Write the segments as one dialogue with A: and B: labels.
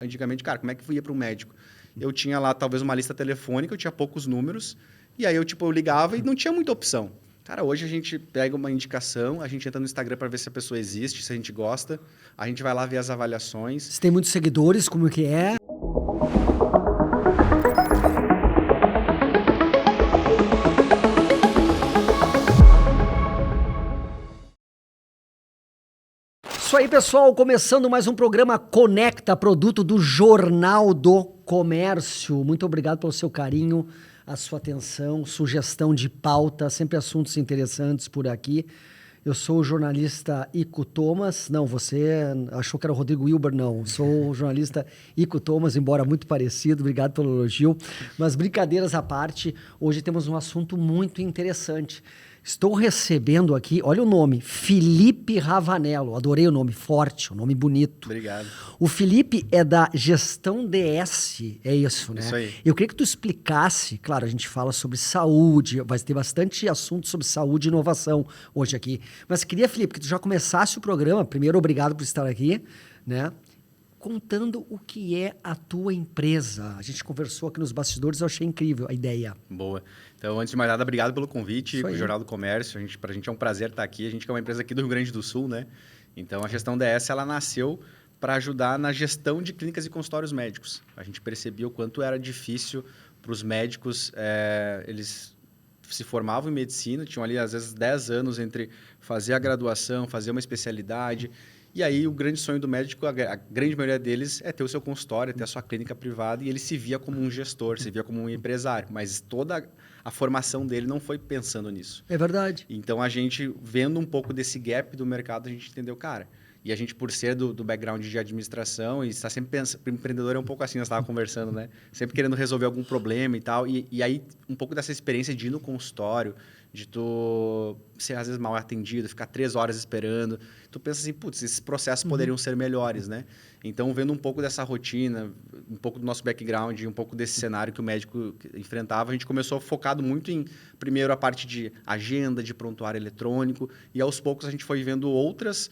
A: antigamente, cara, como é que eu ia para um médico? Eu tinha lá talvez uma lista telefônica, eu tinha poucos números, e aí eu ligava e não tinha muita opção. Cara, hoje a gente pega uma indicação, a gente entra no Instagram para ver se a pessoa existe, se a gente gosta, a gente vai lá ver as avaliações.
B: Se tem muitos seguidores, como que é? Isso aí, pessoal, começando mais um programa Conecta, produto do Jornal do Comércio. Muito obrigado pelo seu carinho, a sua atenção, sugestão de pauta, sempre assuntos interessantes por aqui. Eu sou o jornalista Ico Thomas. Não, você achou que era o Rodrigo Wilber? Não, sou o jornalista Ico Thomas, embora muito parecido. Obrigado pelo elogio. Mas brincadeiras à parte, hoje temos um assunto muito interessante. Estou recebendo aqui, olha o nome, Felipe Ravanello. Adorei o nome, forte, um nome bonito.
A: Obrigado.
B: O Felipe é da Gestão DS, é isso, né?
A: Isso aí.
B: Eu queria que tu explicasse, claro, a gente fala sobre saúde, vai ter bastante assunto sobre saúde e inovação hoje aqui. Mas queria, Felipe, que tu já começasse o programa, primeiro, obrigado por estar aqui, né? Contando o que é a tua empresa. A gente conversou aqui nos bastidores, eu achei incrível a ideia.
A: Boa. Então, antes de mais nada, obrigado pelo convite,
B: Isso aí.
A: o Jornal do Comércio. Para a gente é um prazer estar aqui. A gente que é uma empresa aqui do Rio Grande do Sul, né? Então, a Gestão DS, ela nasceu para ajudar na gestão de clínicas e consultórios médicos. A gente percebia o quanto era difícil para os médicos, eles se formavam em medicina, tinham ali, às vezes, 10 anos entre fazer a graduação, fazer uma especialidade. E aí, o grande sonho do médico, a grande maioria deles, é ter o seu consultório, ter a sua clínica privada, e ele se via como um gestor, se via como um empresário. Mas toda a formação dele não foi pensando nisso.
B: É verdade.
A: Então, a gente, vendo um pouco desse gap do mercado, a gente entendeu, cara... E a gente, por ser do background de administração, e está sempre pensando... Empreendedor é um pouco assim, nós estávamos conversando, né? Sempre querendo resolver algum problema e tal. E aí, um pouco dessa experiência de ir no consultório, de tu ser, às vezes, mal atendido, ficar 3 horas esperando. Tu pensa assim, putz, esses processos poderiam ser melhores, né? Então, vendo um pouco dessa rotina, um pouco do nosso background, um pouco desse cenário que o médico enfrentava, a gente começou focado muito em, primeiro, a parte de agenda, de prontuário eletrônico. E, aos poucos, a gente foi vendo outras...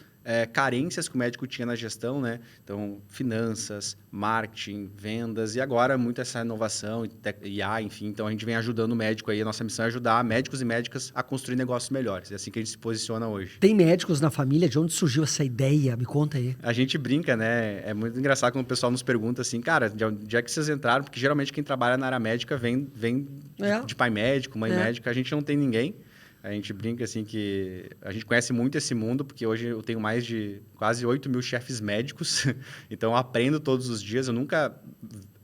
A: carências que o médico tinha na gestão, né? Então, finanças, marketing, vendas e agora muito essa inovação, IA, enfim. Então, a gente vem ajudando o médico aí. A nossa missão é ajudar médicos e médicas a construir negócios melhores. É assim que a gente se posiciona hoje.
B: Tem médicos na família? De onde surgiu essa ideia? Me conta aí.
A: A gente brinca, né? É muito engraçado quando o pessoal nos pergunta assim, cara, de onde é que vocês entraram? Porque geralmente quem trabalha na área médica vem de pai médico, mãe médica. A gente não tem ninguém. A gente brinca assim que a gente conhece muito esse mundo, porque hoje eu tenho mais de quase 8 mil chefes médicos, então eu aprendo todos os dias. Eu nunca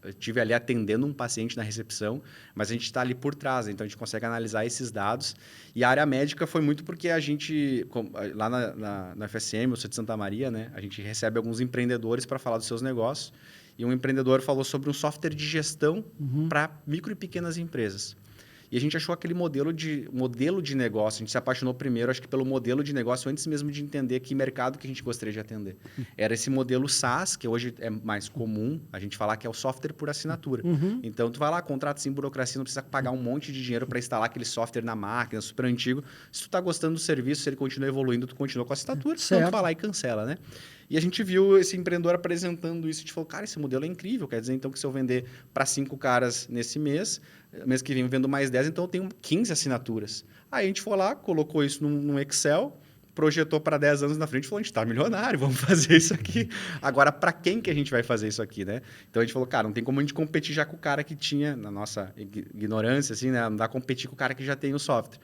A: estive ali atendendo um paciente na recepção, mas a gente está ali por trás, então a gente consegue analisar esses dados. E a área médica foi muito porque a gente, lá na FSM, eu sou de Santa Maria, né? A gente recebe alguns empreendedores para falar dos seus negócios, e um empreendedor falou sobre um software de gestão para micro e pequenas empresas. E a gente achou aquele modelo de negócio. A gente se apaixonou primeiro, acho que pelo modelo de negócio, antes mesmo de entender que mercado que a gente gostaria de atender. Era esse modelo SaaS, que hoje é mais comum a gente falar que é o software por assinatura. Então, tu vai lá, contrata sem burocracia, não precisa pagar um monte de dinheiro para instalar aquele software na máquina, super antigo. Se tu está gostando do serviço, se ele continua evoluindo, tu continua com a assinatura, então tu vai lá e cancela, né? E a gente viu esse empreendedor apresentando isso e a gente falou, cara, esse modelo é incrível. Quer dizer, então, que se eu vender para 5 caras nesse mês que vem eu vendo mais 10, então eu tenho 15 assinaturas. Aí a gente foi lá, colocou isso num Excel, projetou para 10 anos na frente e falou, a gente está milionário, vamos fazer isso aqui. Agora, para quem que a gente vai fazer isso aqui, né? Então, a gente falou, cara, não tem como a gente competir já com o cara que tinha, na nossa ignorância, assim, né? Não dá pra competir com o cara que já tem o software.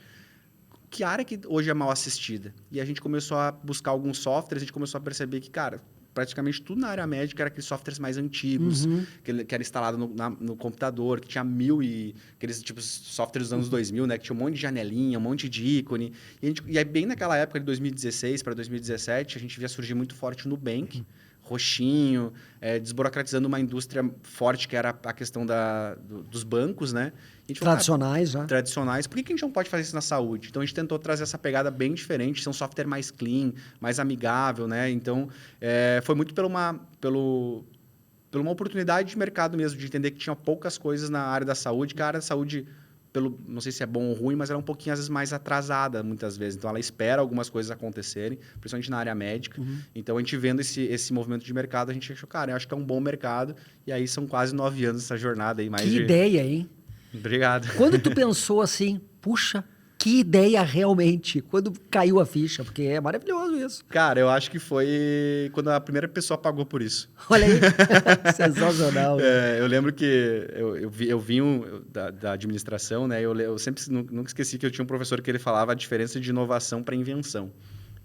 A: Que área que hoje é mal assistida? E a gente começou a buscar alguns softwares, a gente começou a perceber que, cara, praticamente tudo na área médica era aqueles softwares mais antigos, que era instalado no computador, que tinha aqueles tipos softwares dos anos 2000, né? Que tinha um monte de janelinha, um monte de ícone. E aí, bem naquela época, de 2016 para 2017, a gente via surgir muito forte o Nubank, roxinho, desburocratizando uma indústria forte, que era a questão dos bancos, né? A gente falou,
B: Tradicionais, já.
A: Tradicionais. Por que a gente não pode fazer isso na saúde? Então, a gente tentou trazer essa pegada bem diferente, ser um software mais clean, mais amigável, né? Então, foi muito por uma oportunidade de mercado mesmo, de entender que tinha poucas coisas na área da saúde, que a área da saúde não sei se é bom ou ruim, mas ela é um pouquinho, às vezes, mais atrasada, muitas vezes. Então, ela espera algumas coisas acontecerem, principalmente na área médica. Então, a gente vendo esse movimento de mercado, a gente achou, cara, eu acho que é um bom mercado. E aí, são quase 9 anos essa jornada aí.
B: Que ideia, hein?
A: Obrigado.
B: Quando tu pensou assim, puxa, que ideia realmente? Quando caiu a ficha? Porque é maravilhoso isso.
A: Cara, eu acho que foi quando a primeira pessoa pagou por isso.
B: Olha aí, sensacional.
A: Eu lembro que eu vim da administração, né? Eu sempre nunca esqueci que eu tinha um professor que ele falava a diferença de inovação para invenção,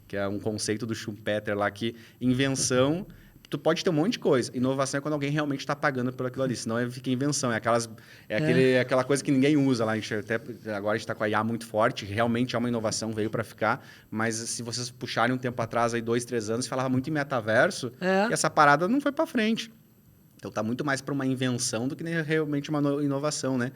A: que é um conceito do Schumpeter lá, que invenção... Tu pode ter um monte de coisa. Inovação é quando alguém realmente está pagando por aquilo ali. Senão fica invenção. Aquela coisa que ninguém usa lá. Agora a gente está com a IA muito forte. Realmente é uma inovação, veio para ficar. Mas se vocês puxarem um tempo atrás, aí 2, 3 anos, falava muito em metaverso. E essa parada não foi para frente. Então tá muito mais para uma invenção do que realmente uma inovação, né?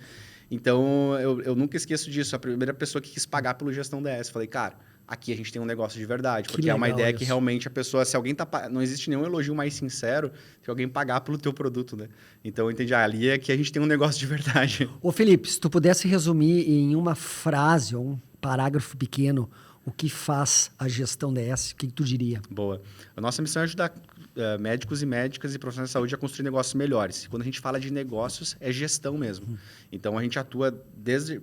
A: Então eu nunca esqueço disso. A primeira pessoa que quis pagar pelo Gestão DS. Falei, cara... Aqui a gente tem um negócio de verdade, porque é uma ideia isso. Que realmente a pessoa, se alguém não existe nenhum elogio mais sincero que alguém pagar pelo teu produto, né? Então eu entendi, ali é que a gente tem um negócio de verdade.
B: Ô Felipe, se tu pudesse resumir em uma frase ou um parágrafo pequeno o que faz a Gestão DS, o que tu diria?
A: Boa. A nossa missão é ajudar médicos e médicas e profissionais de saúde a construir negócios melhores. Quando a gente fala de negócios, é gestão mesmo. Então a gente atua desde...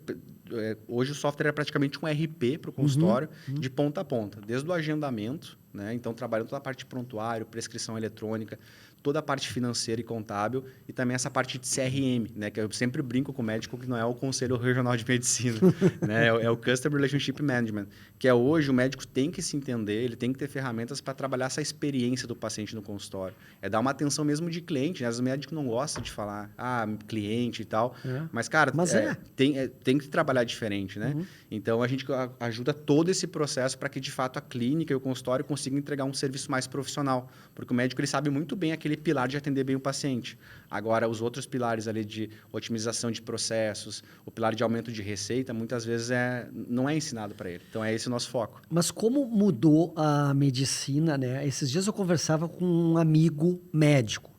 A: Hoje o software é praticamente um RP para o consultório, de ponta a ponta, desde o agendamento, né? Então trabalhando toda a parte de prontuário, prescrição eletrônica, toda a parte financeira e contábil e também essa parte de CRM, né? Que eu sempre brinco com o médico que não é o Conselho Regional de Medicina, né? É o Customer Relationship Management, que é hoje o médico tem que se entender, ele tem que ter ferramentas para trabalhar essa experiência do paciente no consultório. É dar uma atenção mesmo de cliente, né? Às vezes o médico não gosta de falar, cliente e tal, mas, cara, tem que trabalhar diferente, né? Então, a gente ajuda todo esse processo para que, de fato, a clínica e o consultório consigam entregar um serviço mais profissional, porque o médico ele sabe muito bem aquele pilar de atender bem o paciente. Agora, os outros pilares ali de otimização de processos, o pilar de aumento de receita, muitas vezes não é ensinado para ele. Então, é esse o nosso foco.
B: Mas como mudou a medicina, né? Esses dias eu conversava com um amigo médico.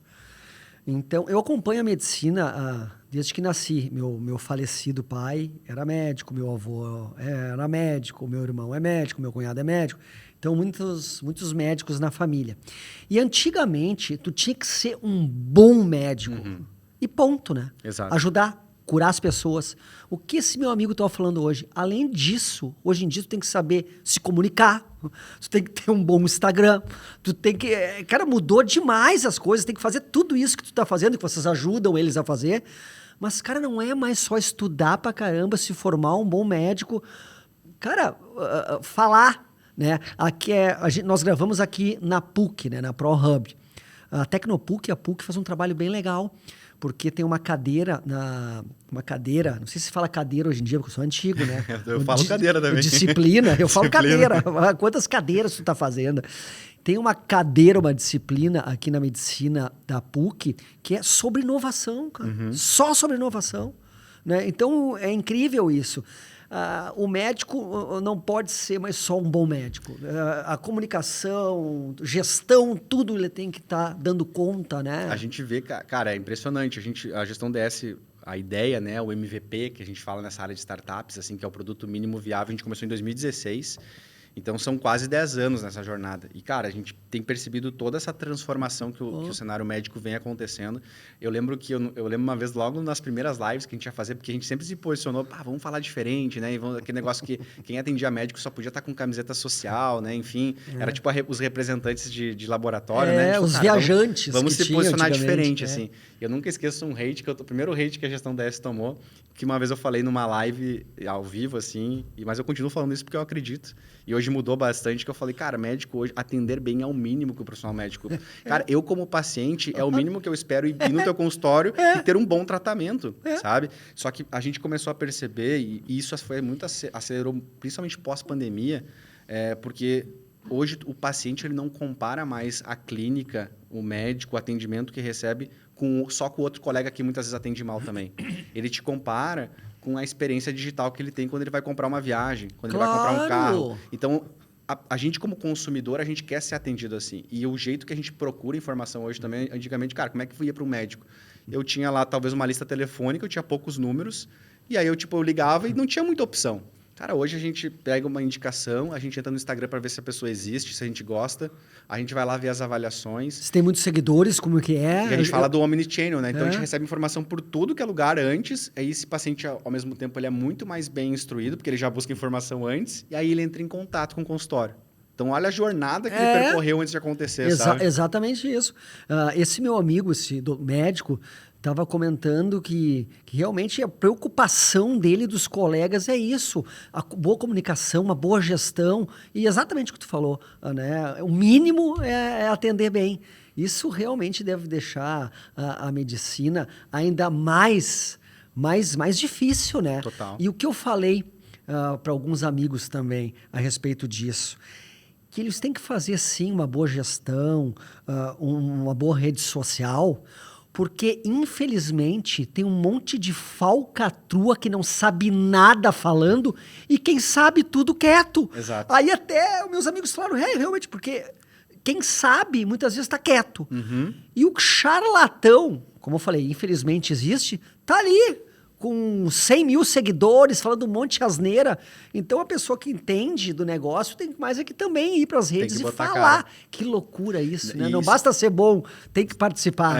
B: Então, eu acompanho a medicina desde que nasci. Meu falecido pai era médico, meu avô era médico, meu irmão é médico, meu cunhado é médico. Então, muitos médicos na família. E antigamente, tu tinha que ser um bom médico. E ponto, né?
A: Exato.
B: Ajudar, curar as pessoas. O que esse meu amigo estava falando hoje? Além disso, hoje em dia, tu tem que saber se comunicar. Tu tem que ter um bom Instagram. Tu tem que... Cara, mudou demais as coisas. Tem que fazer tudo isso que tu tá fazendo, que vocês ajudam eles a fazer. Mas, cara, não é mais só estudar pra caramba, se formar um bom médico. Cara, falar... Né? Nós gravamos aqui na PUC, né? Na ProHub. A Tecnopuc, a PUC faz um trabalho bem legal, porque tem uma cadeira, não sei se fala cadeira hoje em dia, porque eu sou antigo, né?
A: Eu falo cadeira também.
B: Disciplina, eu falo cadeira. Quantas cadeiras tu tá fazendo? Tem uma cadeira, uma disciplina aqui na medicina da PUC, que é sobre inovação, cara. Só sobre inovação. Né? Então, é incrível isso. O médico não pode ser mais só um bom médico. A comunicação, gestão, tudo ele tem que estar dando conta, né?
A: A gente vê, cara, é impressionante. A gestão DS, a ideia, né, o MVP, que a gente fala nessa área de startups, assim, que é o produto mínimo viável, a gente começou em 2016. Então, são quase 10 anos nessa jornada. E, cara, a gente tem percebido toda essa transformação que o cenário médico vem acontecendo. Eu lembro uma vez, logo nas primeiras lives que a gente ia fazer, porque a gente sempre se posicionou, vamos falar diferente, né? E aquele negócio que quem atendia médico só podia estar com camiseta social, né? Enfim, era tipo os representantes de laboratório, né?
B: Os viajantes.
A: Vamos se posicionar diferente, assim. Eu nunca esqueço um hate, o primeiro hate que a gestão DS tomou, que uma vez eu falei numa live ao vivo, assim, mas eu continuo falando isso porque eu acredito. E hoje mudou bastante, que eu falei, cara, médico hoje, atender bem é o mínimo que o profissional médico... Cara, eu como paciente, é o mínimo que eu espero ir no teu consultório e ter um bom tratamento, sabe? Só que a gente começou a perceber, e isso foi muito acelerou, principalmente pós-pandemia, porque hoje o paciente ele não compara mais a clínica, o médico, o atendimento que recebe só com o outro colega que muitas vezes atende mal também. Ele te compara com a experiência digital que ele tem quando ele vai comprar uma viagem, quando ele vai comprar um carro. Então, a gente como consumidor, a gente quer ser atendido assim. E o jeito que a gente procura informação hoje também, antigamente, cara, como é que eu ia para um médico? Eu tinha lá talvez uma lista telefônica, eu tinha poucos números, e aí eu ligava e não tinha muita opção. Cara, hoje a gente pega uma indicação, a gente entra no Instagram para ver se a pessoa existe, se a gente gosta, a gente vai lá ver as avaliações.
B: Se tem muitos seguidores, como que é?
A: E a gente fala do Omnichannel, né? Então a gente recebe informação por tudo que é lugar antes, aí esse paciente, ao mesmo tempo, ele é muito mais bem instruído, porque ele já busca informação antes, e aí ele entra em contato com o consultório. Então, olha a jornada que ele percorreu antes de acontecer, sabe?
B: Exatamente isso. Esse meu amigo, médico, estava comentando que realmente a preocupação dele e dos colegas é isso. A boa comunicação, uma boa gestão. E exatamente o que tu falou, né? O mínimo é atender bem. Isso realmente deve deixar a medicina ainda mais difícil, né?
A: Total.
B: E o que eu falei para alguns amigos também a respeito disso, que eles têm que fazer, sim, uma boa gestão, uma boa rede social, porque, infelizmente, tem um monte de falcatrua que não sabe nada falando e quem sabe tudo quieto.
A: Exato.
B: Aí até meus amigos falaram, realmente, porque quem sabe muitas vezes está quieto.
A: Uhum.
B: E o charlatão, como eu falei, infelizmente existe, tá ali, com 100 mil seguidores, falando um monte de asneira. Então, a pessoa que entende do negócio tem mais é que também ir para as redes e falar. Que loucura isso, né? Isso. Não basta ser bom, tem que participar.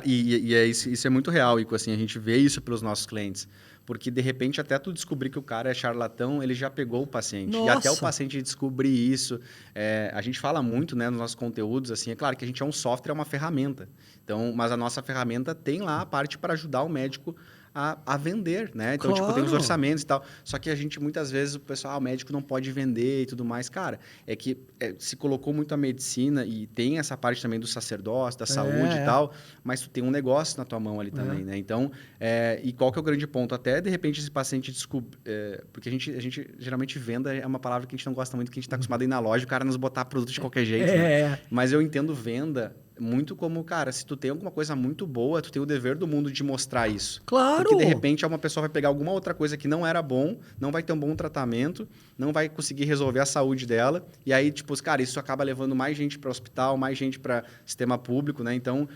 A: Isso é muito real, Ico. Assim, a gente vê isso pelos nossos clientes. Porque, de repente, até tu descobrir que o cara é charlatão, ele já pegou o paciente.
B: Nossa.
A: E até o paciente descobrir isso. A gente fala muito, né, nos nossos conteúdos, assim, é claro que a gente é um software, é uma ferramenta. Então, mas a nossa ferramenta tem lá a parte para ajudar o médico a vender, né? Então,
B: claro.
A: tem os orçamentos e tal. Só que a gente, muitas vezes, o pessoal, o médico não pode vender e tudo mais. Cara, é que se colocou muito a medicina e tem essa parte também do sacerdócio, da saúde e tal, mas tu tem um negócio na tua mão ali também, né? Então, e qual que é o grande ponto? Até, de repente, esse paciente descobre... porque a gente, geralmente, venda é uma palavra que a gente não gosta muito, que a gente está acostumado a ir na loja, o cara nos botar produto de qualquer jeito. Né? Mas eu entendo venda muito como, cara, se tu tem alguma coisa muito boa, tu tem o dever do mundo de mostrar isso.
B: Claro!
A: Porque, de repente, uma pessoa vai pegar alguma outra coisa que não era bom, não vai ter um bom tratamento, não vai conseguir resolver a saúde dela, e aí, tipo, cara, isso acaba levando mais gente para o hospital, mais gente para sistema público, né? Então,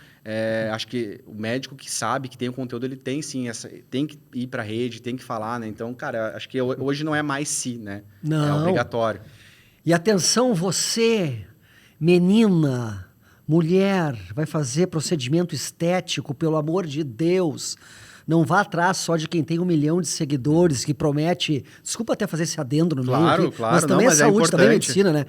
A: acho que o médico que sabe, que tem o conteúdo, ele tem, sim, tem que ir para a rede, tem que falar, né? Então, cara, acho que hoje não é mais si, né?
B: Não.
A: É obrigatório.
B: E atenção, você, menina... Mulher, vai fazer procedimento estético, pelo amor de Deus. Não vá atrás só de quem tem 1 milhão de seguidores, que promete... Desculpa até fazer esse adendo no meio aqui, mas também é saúde, também é medicina, né?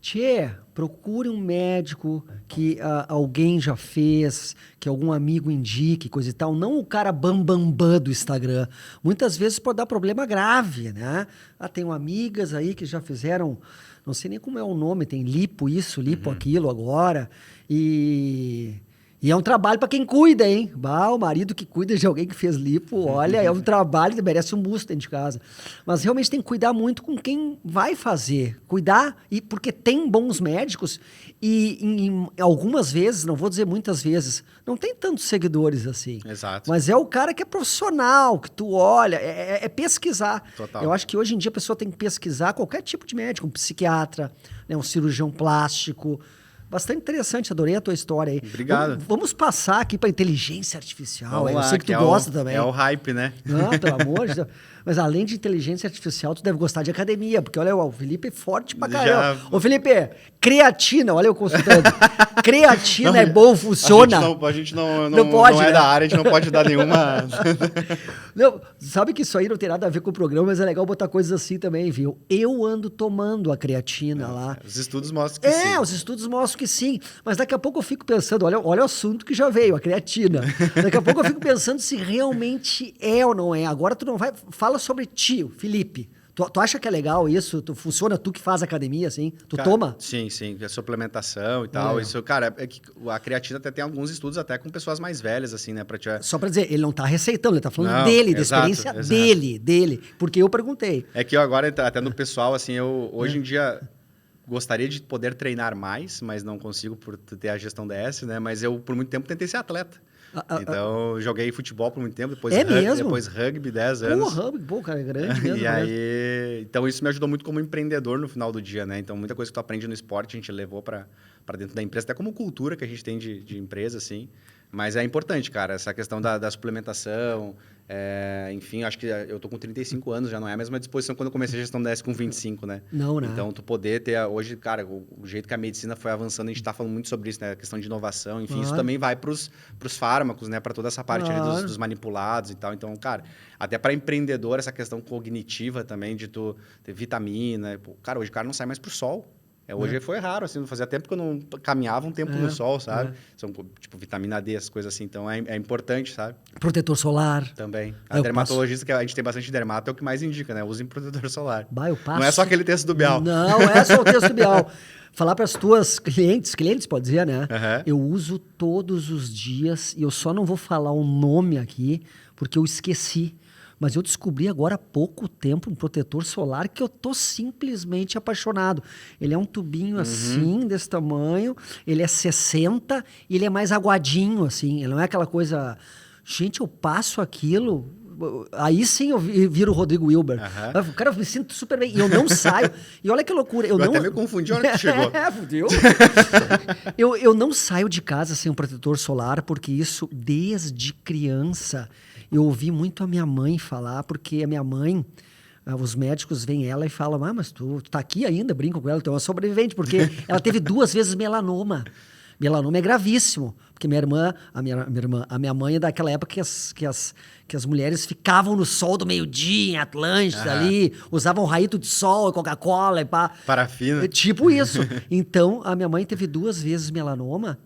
B: Tchê, procure um médico que alguém já fez, que algum amigo indique, coisa e tal. Não o cara bambambam do Instagram. Muitas vezes pode dar problema grave, né? Tenho amigas aí que já fizeram... Não sei nem como é o nome, tem lipo isso, lipo aquilo agora. E é um trabalho para quem cuida, hein? O marido que cuida de alguém que fez lipo, olha, é um trabalho que merece um busto dentro de casa. Mas realmente tem que cuidar muito com quem vai fazer. Cuidar, porque tem bons médicos e em algumas vezes, não vou dizer muitas vezes, não tem tantos seguidores assim.
A: Exato.
B: Mas é o cara que é profissional, que tu olha, é pesquisar.
A: Total.
B: Eu acho que hoje em dia a pessoa tem que pesquisar qualquer tipo de médico, um psiquiatra, né, um cirurgião plástico. Bastante interessante, adorei a tua história aí.
A: Obrigado.
B: Vamos passar aqui para inteligência artificial.
A: Vamos lá,
B: eu sei que tu gosta também.
A: É o hype, né?
B: Não, pelo amor de Deus. Mas além de inteligência artificial, tu deve gostar de academia, porque olha, o Felipe é forte pra caramba. Ô, Felipe, creatina, olha eu consultando. Creatina é bom, funciona.
A: A gente não
B: pode,
A: não é
B: né?
A: da área, a gente não pode dar nenhuma...
B: Não, sabe que isso aí não tem nada a ver com o programa, mas é legal botar coisas assim também, viu? Eu ando tomando a creatina lá.
A: Os estudos mostram que sim.
B: Os estudos mostram que sim. Mas daqui a pouco eu fico pensando, olha o assunto que já veio, a creatina. Daqui a pouco eu fico pensando se realmente é ou não é. Agora tu não vai... Fala sobre ti, Felipe. Tu acha que é legal isso? Funciona tu que faz academia, assim? Tu toma?
A: Sim. A suplementação e tal. Isso, cara, é que a creatina até tem alguns estudos até com pessoas mais velhas, assim, né?
B: Só pra dizer, ele não tá receitando, ele tá falando dele, da experiência dele. Porque eu perguntei.
A: É que eu agora, até no pessoal, assim, hoje em dia... gostaria de poder treinar mais, mas não consigo por ter a gestão DS, né? Mas eu, por muito tempo, tentei ser atleta. Então, joguei futebol por muito tempo, depois rugby, 10 anos.
B: Rugby, cara, é grande mesmo.
A: E aí, então isso me ajudou muito como empreendedor no final do dia, né? Então, muita coisa que tu aprende no esporte, a gente levou para dentro da empresa, até como cultura que a gente tem de empresa, assim. Mas é importante, cara, essa questão da suplementação, enfim, acho que eu tô com 35 anos, já não é a mesma disposição quando eu comecei a gestão da S com 25, né?
B: Não, né?
A: Então, tu poder ter, hoje, cara, o jeito que a medicina foi avançando, a gente tá falando muito sobre isso, né? A questão de inovação, enfim, isso também vai pros fármacos, né? Para toda essa parte ali dos manipulados e tal. Então, cara, até para empreendedor, essa questão cognitiva também, de tu ter vitamina. Pô, cara, hoje o cara não sai mais pro sol. Hoje foi raro, assim, fazia tempo que eu não caminhava um tempo no sol, sabe? São, tipo, vitamina D, essas coisas assim. Então, é importante, sabe?
B: Protetor solar.
A: Também. A dermatologista, que a gente tem bastante dermato, é o que mais indica, né? Usem protetor solar.
B: Eu passo...
A: Não é só aquele texto do Bial.
B: Não é só o texto do Bial. Falar para as tuas clientes pode dizer, né? Eu uso todos os dias e eu só não vou falar o nome aqui porque eu esqueci. Mas eu descobri agora há pouco tempo um protetor solar que eu tô simplesmente apaixonado. Ele é um tubinho assim, desse tamanho, ele é 60 e ele é mais aguadinho, assim. Ele não é aquela coisa... Gente, eu passo aquilo... Aí sim eu viro o Rodrigo Wilber. Cara, eu me sinto super bem. E eu não saio. E olha que loucura. Eu
A: até me confundi a hora que chegou.
B: Fudeu. eu não saio de casa sem um protetor solar, porque isso, desde criança, eu ouvi muito a minha mãe falar, porque a minha mãe... Os médicos veem ela e falam, mas tu tá aqui ainda, brincam com ela, tu é uma sobrevivente, porque ela teve 2 vezes melanoma. Melanoma é gravíssimo, porque a minha mãe é daquela época que as mulheres ficavam no sol do meio-dia, em Atlântida ali, usavam raíto de sol, Coca-Cola e pá.
A: Parafina.
B: Tipo isso. Então, a minha mãe teve 2 vezes melanoma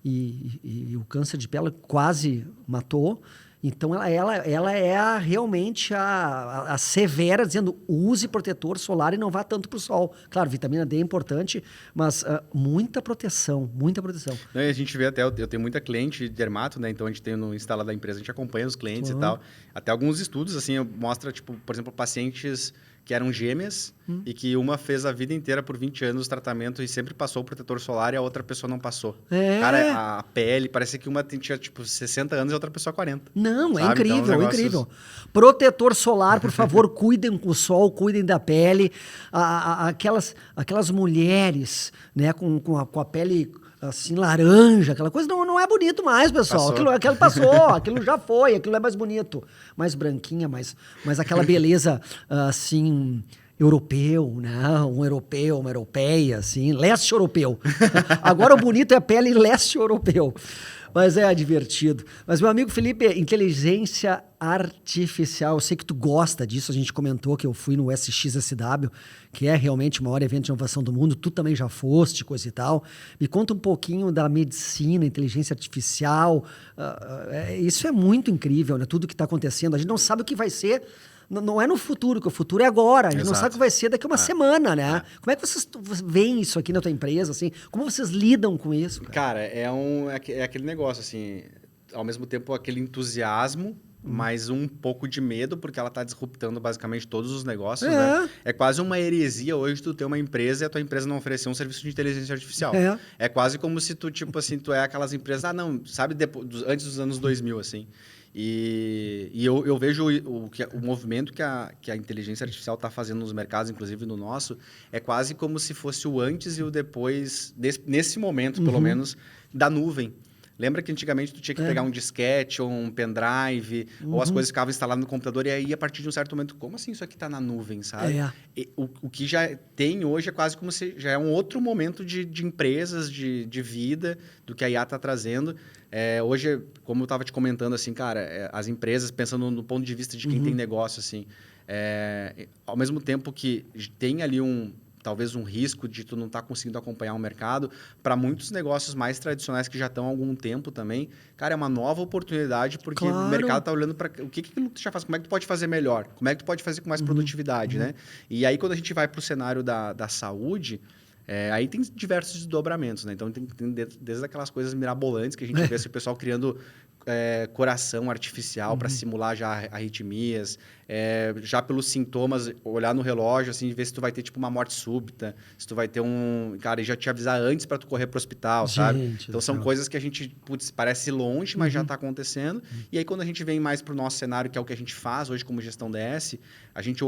B: e o câncer de pele quase matou. Então, ela é realmente a severa, dizendo, use protetor solar e não vá tanto para o sol. Claro, vitamina D é importante, mas muita proteção, muita proteção.
A: Não, e a gente vê até, eu tenho muita cliente dermato, né? Então, a gente tem no Insta da empresa, a gente acompanha os clientes e tal. Até alguns estudos, assim, mostra, tipo, por exemplo, pacientes que eram gêmeas e que uma fez a vida inteira por 20 anos o tratamento e sempre passou o protetor solar e a outra pessoa não passou. Cara, a pele, parece que uma tinha, tipo, 60 anos e a outra pessoa 40.
B: Não,
A: sabe?
B: É incrível,
A: então,
B: negócios... incrível. Protetor solar, por favor, cuidem com o sol, cuidem da pele. Aquelas mulheres, né, com a pele... assim, laranja, aquela coisa, não é bonito mais, pessoal. Aquilo passou, aquilo já foi, aquilo é mais bonito. Mais branquinha, mais aquela beleza, assim, europeu, né? Um europeu, uma europeia, assim, leste europeu. Agora o bonito é a pele leste europeu. Mas é divertido. Mas, meu amigo Felipe, inteligência artificial, eu sei que tu gosta disso, a gente comentou que eu fui no SXSW, que é realmente o maior evento de inovação do mundo, tu também já foste, coisa e tal. Me conta um pouquinho da medicina, inteligência artificial, isso é muito incrível, né? Tudo que está acontecendo, a gente não sabe o que vai ser. Não é no futuro, que o futuro é agora. A gente não sabe o que vai ser daqui a uma semana, né? Como é que vocês veem isso aqui na tua empresa, assim? Como vocês lidam com isso?
A: Cara, é aquele negócio, assim, ao mesmo tempo aquele entusiasmo, mas um pouco de medo, porque ela está disruptando basicamente todos os negócios, né? É quase uma heresia hoje tu ter uma empresa e a tua empresa não oferecer um serviço de inteligência artificial. É quase como se tu, tipo assim, tu é aquelas empresas, sabe, antes dos anos 2000, assim. E eu vejo o movimento que a inteligência artificial está fazendo nos mercados, inclusive no nosso, é quase como se fosse o antes e o depois, nesse momento, pelo menos, da nuvem. Lembra que antigamente tu tinha que pegar um disquete ou um pendrive, ou as coisas ficavam instaladas no computador, e aí, a partir de um certo momento, como assim isso aqui está na nuvem, sabe? O que já tem hoje é quase como se já é um outro momento de empresas, de vida, do que a IA está trazendo. Hoje, como eu estava te comentando, assim, cara, as empresas, pensando no ponto de vista de quem tem negócio, assim, ao mesmo tempo que tem ali talvez um risco de tu não estar conseguindo acompanhar o mercado, para muitos negócios mais tradicionais que já estão há algum tempo também, cara, é uma nova oportunidade, porque o mercado está olhando para o que tu já faz, como é que tu pode fazer melhor, como é que tu pode fazer com mais produtividade, né? E aí, quando a gente vai para o cenário da saúde, aí tem diversos desdobramentos, né? Então, tem desde aquelas coisas mirabolantes que a gente vê assim, o pessoal criando coração artificial para simular já arritmias, já pelos sintomas, olhar no relógio, assim, ver se tu vai ter, tipo, uma morte súbita, se tu vai ter Cara, e já te avisar antes para tu correr pro hospital, sabe? Então, são coisas que a gente, putz, parece longe, mas já tá acontecendo. E aí, quando a gente vem mais pro nosso cenário, que é o que a gente faz hoje como gestão DS, a gente,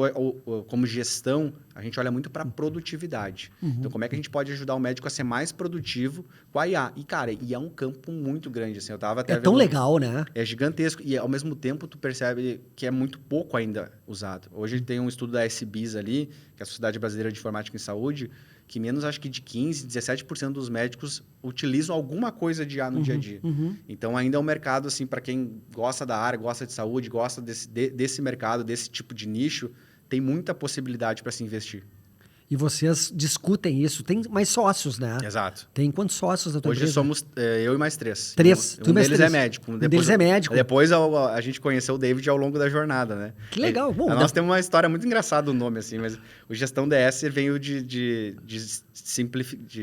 A: como gestão, a gente olha muito para produtividade. Então, como é que a gente pode ajudar o médico a ser mais produtivo com a IA? E, cara, IA é um campo muito grande, assim. Eu tava até
B: tão legal, né?
A: É gigantesco. E, ao mesmo tempo, tu percebe que é muito pouco ainda usado. Hoje tem um estudo da SBIS ali, que é a Sociedade Brasileira de Informática em Saúde, que menos, acho que de 15%, 17% dos médicos utilizam alguma coisa de IA no dia a dia. Então, ainda é um mercado, assim, para quem gosta da área, gosta de saúde, gosta desse mercado, desse tipo de nicho, tem muita possibilidade para se investir.
B: E vocês discutem isso. Tem mais sócios, né?
A: Exato.
B: Tem quantos sócios da tua
A: Hoje
B: empresa?
A: somos eu e mais 3.
B: Três?
A: Um deles é médico.
B: Deles é médico.
A: Depois a gente conheceu o David ao longo da jornada, né?
B: Que legal. Bom,
A: nós temos uma história muito engraçada do nome, assim, mas o Gestão DS veio de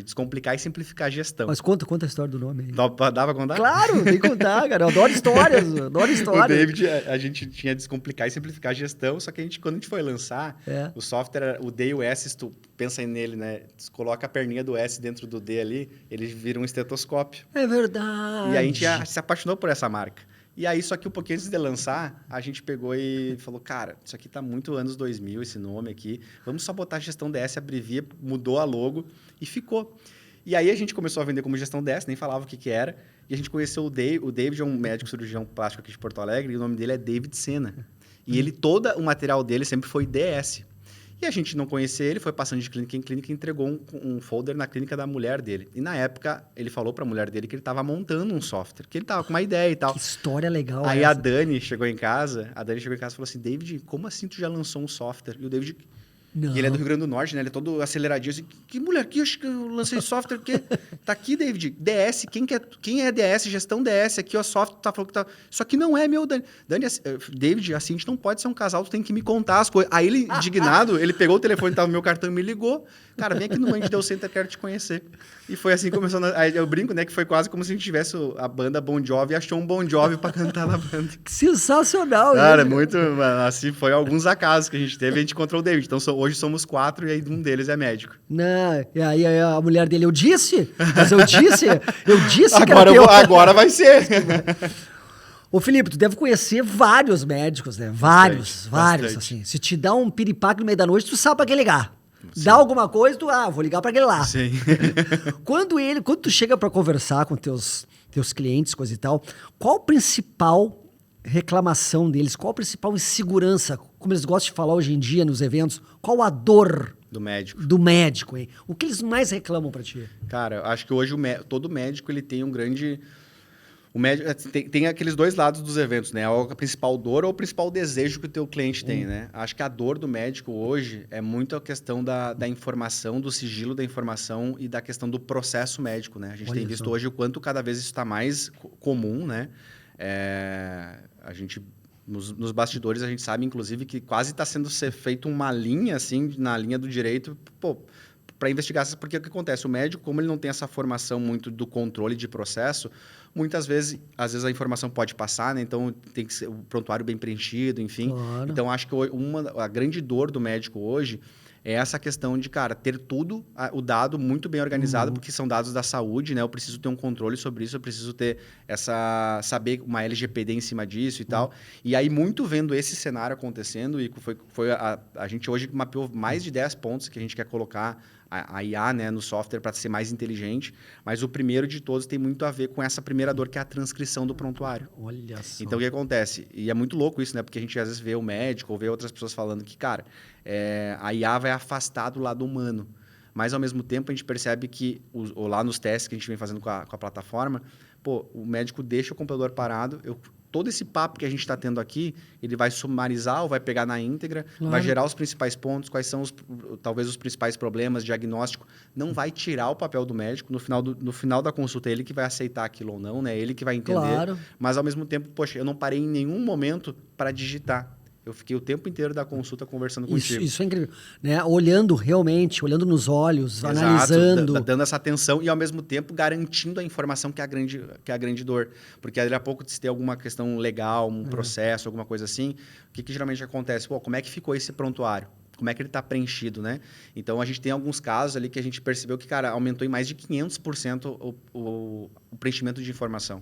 A: descomplicar e simplificar a gestão.
B: Mas conta a história do nome aí.
A: Dá pra contar?
B: Claro, tem que contar, cara. Eu adoro histórias,
A: O David, a gente tinha descomplicar e simplificar a gestão, só que quando a gente foi lançar, o software, o D e o S, se tu pensa nele, né? Tu coloca a perninha do S dentro do D ali, ele vira um estetoscópio.
B: É verdade.
A: E a gente se apaixonou por essa marca. E aí, só que um pouquinho antes de lançar, a gente pegou e falou, cara, isso aqui tá muito anos 2000, esse nome aqui. Vamos só botar Gestão DS, abrevia, mudou a logo e ficou. E aí a gente começou a vender como Gestão DS, nem falava o que era. E a gente conheceu o David. O David é um médico cirurgião plástico aqui de Porto Alegre e o nome dele é David Sena. E todo o material dele sempre foi DS. E a gente não conhecia ele, foi passando de clínica em clínica e entregou um folder na clínica da mulher dele. E na época, ele falou para a mulher dele que ele estava montando um software, que ele estava com uma ideia e tal.
B: Que história legal.
A: Aí a Dani chegou em casa e falou assim, David, como assim tu já lançou um software? E o David...
B: Não.
A: E ele é do Rio Grande do Norte, né? Ele é todo aceleradinho. Assim, que mulher, que acho que eu lancei software. Que... Tá aqui, David. DS, quem é DS? Gestão DS. Aqui, ó, software. Tá falando que tá... Isso aqui não é meu, Dani. David, assim, a gente não pode ser um casal, tu tem que me contar as coisas. Aí ele, indignado, ele pegou o telefone, tava no meu cartão e me ligou. Cara, vem aqui no Mind Deu Center, quero te conhecer. E foi assim que começou. Aí eu brinco, né? Que foi quase como se a gente tivesse a banda Bon Jovi e achou um Bon Jovi pra cantar na banda.
B: Que sensacional,
A: cara, muito. Assim, foi alguns acasos que a gente teve e a gente encontrou o David. Então, hoje somos 4 e aí um deles é médico.
B: Não, e aí a mulher dele, eu disse
A: Agora vai ser.
B: Ô, Felipe, tu deve conhecer vários médicos, né? Vários,
A: bastante.
B: assim. Se te dá um piripaque no meio da noite, tu sabe pra quem ligar. Sim. Dá alguma coisa, vou ligar pra aquele lá.
A: Sim.
B: Quando tu chega pra conversar com teus clientes, coisa e tal, qual a principal reclamação deles? Qual a principal insegurança? Como eles gostam de falar hoje em dia nos eventos, qual a dor do médico, hein? O que eles mais reclamam pra ti?
A: Cara, eu acho que hoje todo médico ele tem um grande... O médico tem aqueles dois lados dos eventos, né? A principal dor ou o principal desejo que o teu cliente tem, né? Acho que a dor do médico hoje é muito a questão da informação, do sigilo da informação e da questão do processo médico, né? A gente tem visto hoje o quanto cada vez isso está mais comum, né? A gente... Nos bastidores, a gente sabe, inclusive, que quase está sendo feito uma linha, assim, na linha do direito, para investigar. Porque o que acontece? O médico, como ele não tem essa formação muito do controle de processo, muitas vezes, às vezes a informação pode passar, né? Então, tem que ser o prontuário bem preenchido, enfim.
B: Claro.
A: Então, acho que a grande dor do médico hoje é essa questão de, cara, ter tudo, o dado muito bem organizado, porque são dados da saúde, né? Eu preciso ter um controle sobre isso, eu preciso ter saber uma LGPD em cima disso e tal. E aí, muito vendo esse cenário acontecendo, e a gente hoje mapeou mais de 10 pontos que a gente quer colocar a IA, né, no software para ser mais inteligente, mas o primeiro de todos tem muito a ver com essa primeira dor, que é a transcrição do prontuário.
B: Olha só.
A: Então, o que acontece? E é muito louco isso, né? Porque a gente às vezes vê o médico ou vê outras pessoas falando que, cara, a IA vai afastar do lado humano. Mas, ao mesmo tempo, a gente percebe que, lá nos testes que a gente vem fazendo com a plataforma, o médico deixa o computador parado, todo esse papo que a gente está tendo aqui, ele vai sumarizar ou vai pegar na íntegra, vai gerar os principais pontos, quais são talvez os principais problemas, diagnóstico. Não vai tirar o papel do médico. No final da consulta, é ele que vai aceitar aquilo ou não, né? Ele que vai entender.
B: Claro.
A: Mas, ao mesmo tempo, poxa, eu não parei em nenhum momento para digitar. Eu fiquei o tempo inteiro da consulta conversando contigo.
B: Isso é incrível. Né? Olhando nos olhos,
A: Exato,
B: analisando.
A: dando essa atenção e, ao mesmo tempo, garantindo a informação que é a grande dor. Porque, daqui a pouco, se tem alguma questão legal, um processo, alguma coisa assim, o que geralmente acontece? Pô, como é que ficou esse prontuário? Como é que ele está preenchido, né? Então, a gente tem alguns casos ali que a gente percebeu que, cara, aumentou em mais de 500% o preenchimento de informação.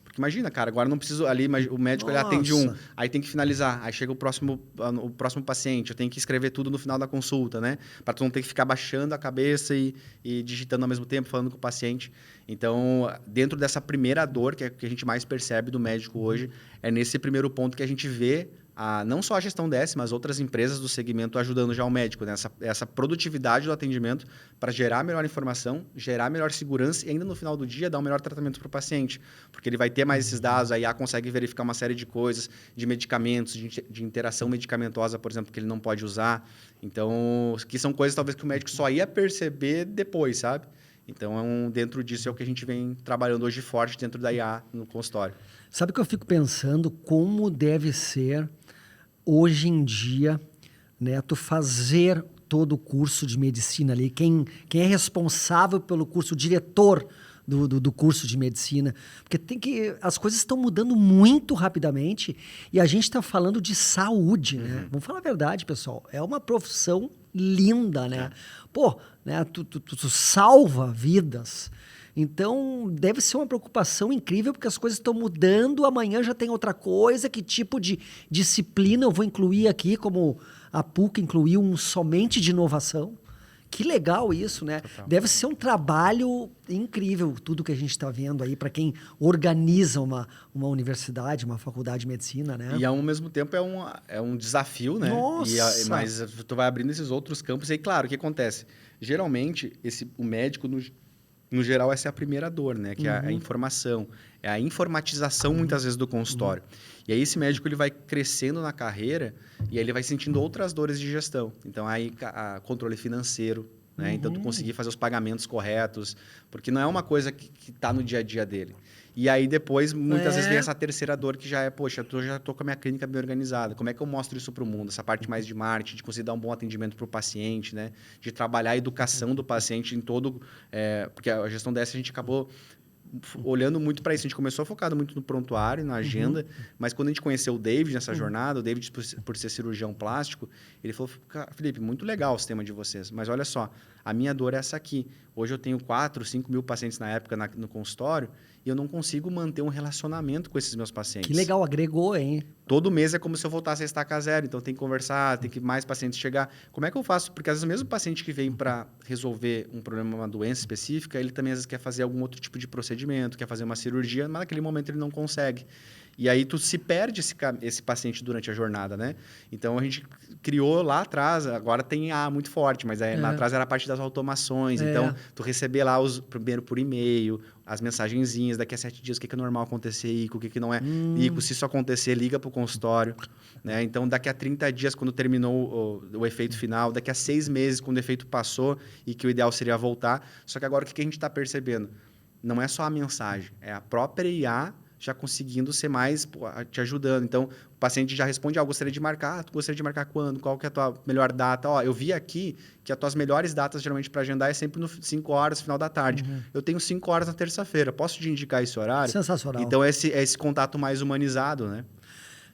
A: Porque imagina, cara, agora não preciso ali, o médico ele atende aí tem que finalizar, aí chega o próximo paciente, eu tenho que escrever tudo no final da consulta, né? Para tu não ter que ficar baixando a cabeça e digitando ao mesmo tempo, falando com o paciente. Então, dentro dessa primeira dor que a gente mais percebe do médico hoje, é nesse primeiro ponto que a gente vê não só a gestão DS, mas outras empresas do segmento ajudando já o médico, né? Essa produtividade do atendimento para gerar melhor informação, gerar melhor segurança e ainda no final do dia dar um melhor tratamento para o paciente. Porque ele vai ter mais esses dados, a IA consegue verificar uma série de coisas, de medicamentos, de interação medicamentosa, por exemplo, que ele não pode usar. Então, que são coisas talvez que o médico só ia perceber depois, sabe? Então, dentro disso é o que a gente vem trabalhando hoje forte dentro da IA no consultório.
B: Sabe o que eu fico pensando? Como deve ser hoje em dia, né, tu fazer todo o curso de medicina ali, quem é responsável pelo curso, o diretor do curso de medicina, porque as coisas estão mudando muito rapidamente e a gente está falando de saúde, né? Vamos falar a verdade, pessoal, é uma profissão linda, né? Pô, né, tu salva vidas. Então, deve ser uma preocupação incrível, porque as coisas estão mudando, amanhã já tem outra coisa, que tipo de disciplina eu vou incluir aqui, como a PUC incluiu somente de inovação. Que legal isso, né? Total. Deve ser um trabalho incrível, tudo que a gente está vendo aí, para quem organiza uma universidade, uma faculdade de medicina, né?
A: E, ao mesmo tempo, é um desafio, né?
B: Nossa!
A: Mas tu vai abrindo esses outros campos e aí, claro, o que acontece? Geralmente, o médico... No geral, essa é a primeira dor, né? Que é a informação. É a informatização, muitas vezes, do consultório. E aí, esse médico ele vai crescendo na carreira e aí ele vai sentindo outras dores de gestão. Então, aí, controle financeiro, né? Então, tu conseguir fazer os pagamentos corretos, porque não é uma coisa que está no dia a dia dele. E aí, depois, muitas vezes vem essa terceira dor que já é, poxa, eu já estou com a minha clínica bem organizada. Como é que eu mostro isso para o mundo? Essa parte mais de marketing, de conseguir dar um bom atendimento para o paciente, né? De trabalhar a educação do paciente em todo... porque a gestão dessa a gente acabou olhando muito para isso. A gente começou focado muito no prontuário, na agenda, mas quando a gente conheceu o David nessa jornada, o David, por ser cirurgião plástico, ele falou, Felipe, muito legal o sistema de vocês, mas olha só, a minha dor é essa aqui. Hoje eu tenho 4, 5 mil pacientes na época no consultório e eu não consigo manter um relacionamento com esses meus pacientes.
B: Que legal, agregou, hein?
A: Todo mês é como se eu voltasse a estaca zero, então tem que conversar, tem que mais pacientes chegar. Como é que eu faço? Porque às vezes o mesmo paciente que vem para resolver um problema, uma doença específica, ele também às vezes quer fazer algum outro tipo de procedimento, quer fazer uma cirurgia, mas naquele momento ele não consegue. E aí tu se perde esse paciente durante a jornada, né? Então a gente criou lá atrás, agora tem muito forte, mas lá atrás era a parte das automações. Então tu receber lá primeiro por e-mail, as mensagenzinhas, daqui a 7 dias o que é normal acontecer, Ico, o que não é. Ico, se isso acontecer, liga para o consultório. Né? Então daqui a 30 dias, quando terminou o efeito final, daqui a 6 meses, quando o efeito passou e que o ideal seria voltar. Só que agora o que a gente está percebendo? Não é só a mensagem, é a própria IA já conseguindo ser mais, te ajudando. Então, o paciente já responde, gostaria de marcar, tu gostaria de marcar quando? Qual que é a tua melhor data? Eu vi aqui que as tuas melhores datas, geralmente, para agendar, é sempre no 5 horas, final da tarde. Eu tenho 5 horas na terça-feira, posso te indicar esse horário?
B: Sensacional.
A: Então, esse contato mais humanizado, né?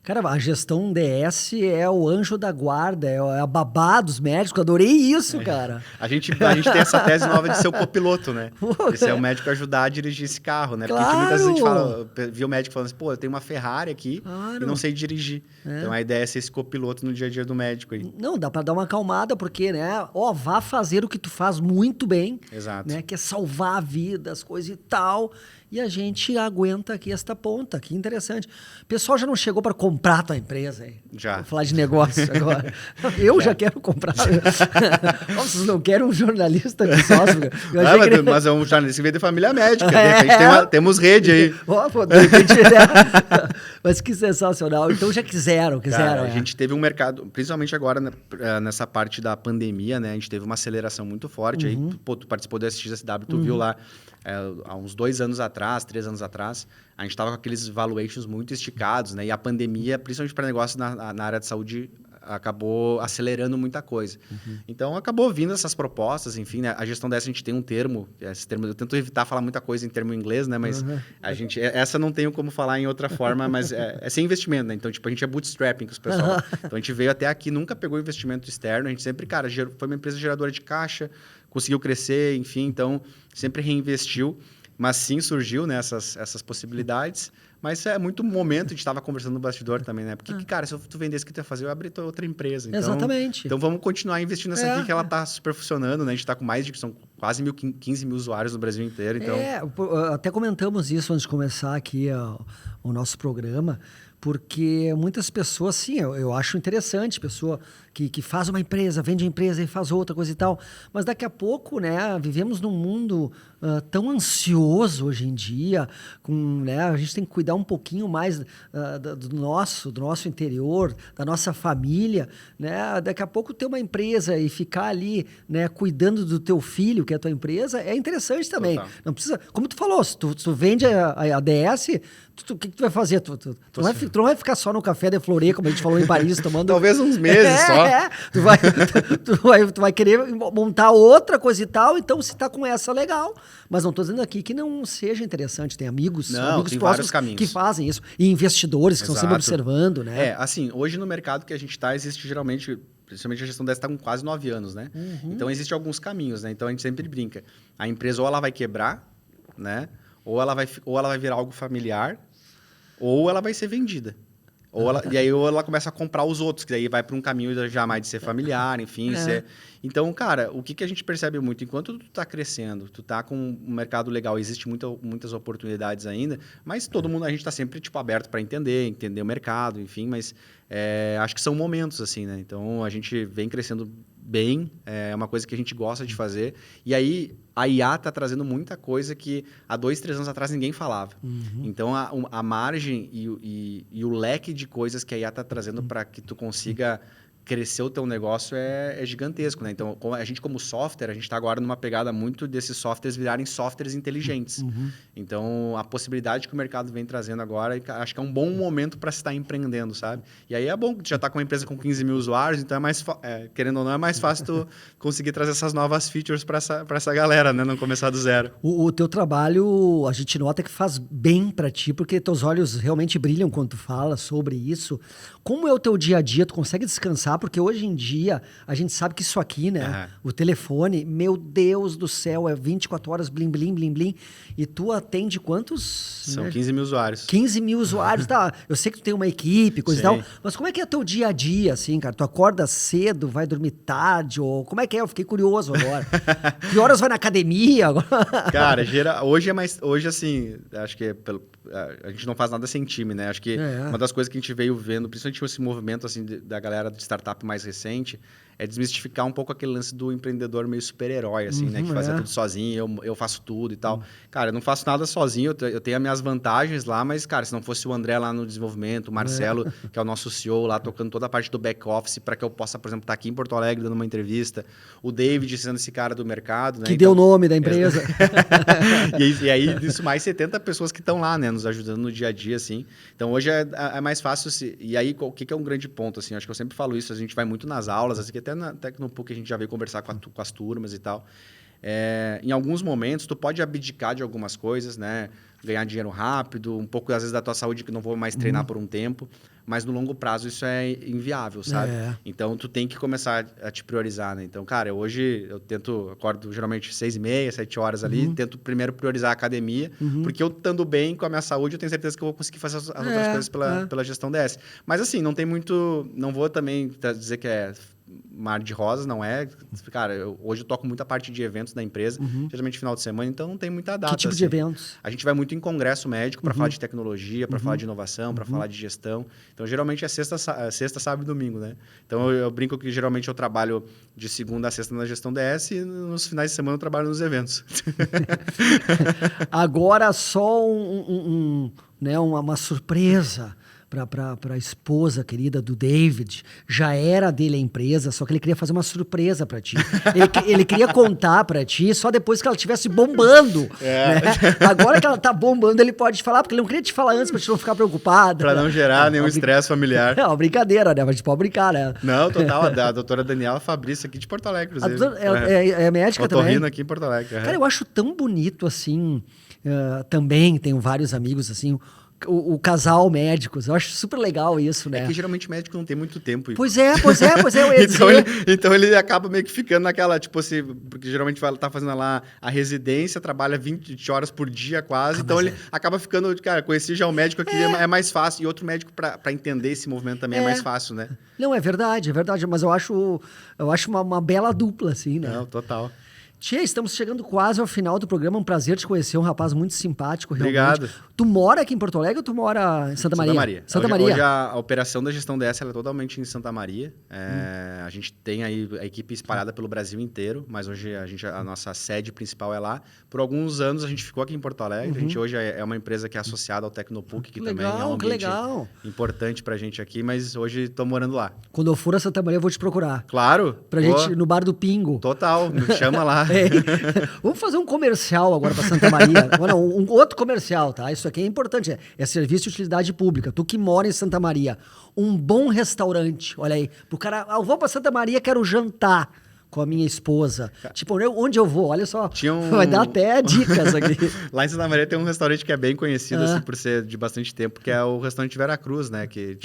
B: Cara, a gestão DS é o anjo da guarda, é a babá dos médicos. Adorei isso, cara.
A: A gente tem essa tese nova de ser o copiloto, né? De ser o médico ajudar a dirigir esse carro, né?
B: Claro.
A: Porque muitas vezes a gente fala, vi o médico falando assim, eu tenho uma Ferrari aqui e não sei dirigir. Então a ideia é ser esse copiloto no dia a dia do médico aí.
B: Não, dá pra dar uma acalmada, porque, né? Vá fazer o que tu faz muito bem.
A: Exato.
B: Né? Que é salvar vidas, coisas e tal. E a gente aguenta aqui esta ponta. Que interessante. O pessoal já não chegou para comprar a tua empresa, hein?
A: Já.
B: Vou falar de negócio agora. Eu já quero comprar. Vocês não querem um jornalista de sócio?
A: Mas é um jornalista que veio de família médica. De repente temos rede aí.
B: De repente, mas que sensacional. Então já quiseram.
A: Cara, a gente teve um mercado, principalmente agora nessa parte da pandemia, né? A gente teve uma aceleração muito forte. Aí, tu participou do SXSW, tu viu lá há uns 2 anos atrás, 3 anos atrás, a gente estava com aqueles valuations muito esticados, né? E a pandemia, principalmente para negócios na área de saúde, acabou acelerando muita coisa. Então, acabou vindo essas propostas, enfim, né? A gestão dessa, a gente tem um termo, esse termo, eu tento evitar falar muita coisa em termo inglês, né? Mas essa não tenho como falar em outra forma, mas é sem investimento, né? Então, tipo, a gente é bootstrapping com os pessoal. Então, a gente veio até aqui, nunca pegou investimento externo, a gente sempre, cara, foi uma empresa geradora de caixa, conseguiu crescer, enfim, então, sempre reinvestiu. Mas sim, surgiu, né, essas possibilidades. Mas é muito momento, a gente estava conversando no bastidor também, né? Porque, cara, se tu vendesse o que tu ia fazer, eu abri outra empresa. Então,
B: exatamente.
A: Então vamos continuar investindo nessa aqui, que ela está super funcionando, né? A gente está com são quase 15 mil usuários no Brasil inteiro. Então...
B: até comentamos isso antes de começar aqui o nosso programa, porque muitas pessoas, sim, eu acho interessante, pessoa que faz uma empresa, vende a empresa e faz outra coisa e tal, mas daqui a pouco, né, vivemos num mundo tão ansioso hoje em dia, né, a gente tem que cuidar um pouquinho mais do nosso interior, da nossa família, né, daqui a pouco ter uma empresa e ficar ali, né, cuidando do teu filho, que é a tua empresa, é interessante também. Total. Não precisa, como tu falou, se tu vende a DS, o que tu vai fazer? Tu não vai ficar só no café de Florê, como a gente falou em Paris, tomando...
A: Talvez uns meses só.
B: Tu vai querer montar outra coisa e tal, então se tá com essa, legal. Mas não tô dizendo aqui que não seja interessante. Tem amigos
A: tem
B: próximos que fazem isso. E investidores que estão sempre observando, né?
A: Assim, hoje no mercado que a gente está, existe geralmente... Principalmente a gestão dessa está com quase 9 anos, né? Então, existem alguns caminhos, né? Então, a gente sempre brinca. A empresa ou ela vai quebrar, né? Ou ela vai virar algo familiar, ou ela vai ser vendida. E aí ela começa a comprar os outros, que daí vai para um caminho já mais de ser familiar, enfim. Então, cara, o que a gente percebe muito? Enquanto tu tá crescendo, tu tá com um mercado legal, existe muitas oportunidades ainda, mas todo mundo, a gente tá sempre tipo, aberto para entender o mercado, enfim, mas acho que são momentos, assim, né? Então, a gente vem crescendo bem, é uma coisa que a gente gosta de fazer. E aí, a IA está trazendo muita coisa que há 2, 3 anos atrás ninguém falava. Então, a margem e o leque de coisas que a IA está trazendo para que tu consiga crescer o teu negócio é gigantesco, né? Então, a gente como software, a gente está agora numa pegada muito desses softwares virarem softwares inteligentes. Então, a possibilidade que o mercado vem trazendo agora, acho que é um bom momento para se estar empreendendo, sabe? E aí é bom que tu já está com uma empresa com 15 mil usuários, então querendo ou não, é mais fácil tu conseguir trazer essas novas features para essa galera, né? Não começar do zero.
B: O teu trabalho, a gente nota que faz bem para ti, porque teus olhos realmente brilham quando tu fala sobre isso. Como é o teu dia a dia? Tu consegue descansar? Porque hoje em dia, a gente sabe que isso aqui, né? O telefone, meu Deus do céu, é 24 horas, blim, blim, blim, blim. E tu atende quantos?
A: São 15 mil usuários.
B: 15 mil usuários, tá? Eu sei que tu tem uma equipe, coisa e tal. Mas como é que é teu dia a dia, assim, cara? Tu acorda cedo, vai dormir tarde? Ou como é que é? Eu fiquei curioso agora. Que horas vai na academia?
A: Cara, hoje, assim, acho que a gente não faz nada sem time, né? Acho que uma das coisas que a gente veio vendo, principalmente esse movimento assim, da galera de startup mais recente, é desmistificar um pouco aquele lance do empreendedor meio super-herói, assim, né? Que fazia tudo sozinho, eu faço tudo e tal. Cara, eu não faço nada sozinho, eu tenho as minhas vantagens lá, mas, cara, se não fosse o André lá no desenvolvimento, o Marcelo, que é o nosso CEO lá, tocando toda a parte do back-office para que eu possa, por exemplo, estar aqui em Porto Alegre dando uma entrevista, o David sendo esse cara do mercado, né?
B: Que deu o nome da empresa.
A: E aí, isso mais 70 pessoas que estão lá, né? Nos ajudando no dia a dia, assim. Então, hoje é mais fácil. E aí, o que é um grande ponto, assim? Acho que eu sempre falo isso, a gente vai muito nas aulas, assim, até na Tecnopuc a gente já veio conversar com as turmas e tal. Em alguns momentos, tu pode abdicar de algumas coisas, né? Ganhar dinheiro rápido, um pouco, às vezes, da tua saúde, que não vou mais treinar por um tempo. Mas no longo prazo isso é inviável, sabe? Então, tu tem que começar a te priorizar, né? Então, cara, hoje eu acordo geralmente 6h30, 7 horas ali, tento primeiro priorizar a academia, porque eu estando bem com a minha saúde, eu tenho certeza que eu vou conseguir fazer as outras coisas pela gestão DS. Mas assim, não tem muito... Não vou também dizer que é mar de rosas, não é? Cara, hoje eu toco muita parte de eventos da empresa, geralmente final de semana, então não tem muita data.
B: Que tipo de eventos?
A: A gente vai muito em congresso médico para falar de tecnologia, para falar de inovação, para falar de gestão. Então, geralmente é sexta, sábado e domingo, né? Então, eu brinco que geralmente eu trabalho de segunda a sexta na gestão DS e nos finais de semana eu trabalho nos eventos.
B: Agora, só uma surpresa pra esposa querida do David, já era dele a empresa, só que ele queria fazer uma surpresa pra ti. Ele queria contar pra ti só depois que ela estivesse bombando. Né? Agora que ela tá bombando, ele pode falar, porque ele não queria te falar antes pra te não ficar preocupada.
A: Pra não gerar nenhum estresse familiar.
B: É uma brincadeira, né? Mas pode brincar, né?
A: Não, total. A doutora Daniela Fabrício aqui de Porto Alegre, inclusive.
B: É médica também?
A: Otorrino aqui em Porto Alegre.
B: Cara, eu acho tão bonito, assim, também tenho vários amigos, assim, o casal médicos, eu acho super legal isso, né?
A: É que geralmente médico não tem muito tempo.
B: Pois é, eu ia dizer.
A: Então ele acaba meio que ficando naquela, tipo assim, porque geralmente tá fazendo lá a residência, trabalha 20 horas por dia quase, então ele acaba ficando, cara, conheci já o médico aqui, é mais fácil, e outro médico pra entender esse movimento também é mais fácil, né?
B: Não, é verdade, mas eu acho uma bela dupla, assim, né?
A: Não, total.
B: Tia, estamos chegando quase ao final do programa. Um prazer te conhecer, um rapaz muito simpático, realmente.
A: Obrigado.
B: Tu mora aqui em Porto Alegre ou tu mora em Santa Maria?
A: Santa Maria. Hoje a operação da gestão DS ela é totalmente em Santa Maria. A gente tem aí a equipe espalhada pelo Brasil inteiro, mas hoje a nossa sede principal é lá. Por alguns anos a gente ficou aqui em Porto Alegre. A gente hoje é uma empresa que é associada ao Tecnopuc, que também é um ambiente importante pra gente aqui, mas hoje estou morando lá.
B: Quando eu for a Santa Maria, eu vou te procurar.
A: Claro.
B: Pra gente no Bar do Pingo.
A: Total, me chama lá.
B: Vamos fazer um comercial agora para Santa Maria. Não, um outro comercial, tá? Isso aqui é importante. É serviço de utilidade pública. Tu que mora em Santa Maria, um bom restaurante. Olha aí. Pro cara, eu vou para Santa Maria, quero jantar com a minha esposa. Tipo, onde eu vou? Olha só. Vai dar até dicas aqui.
A: Lá em Santa Maria tem um restaurante que é bem conhecido, assim, por ser de bastante tempo, que é o restaurante Veracruz, né? Que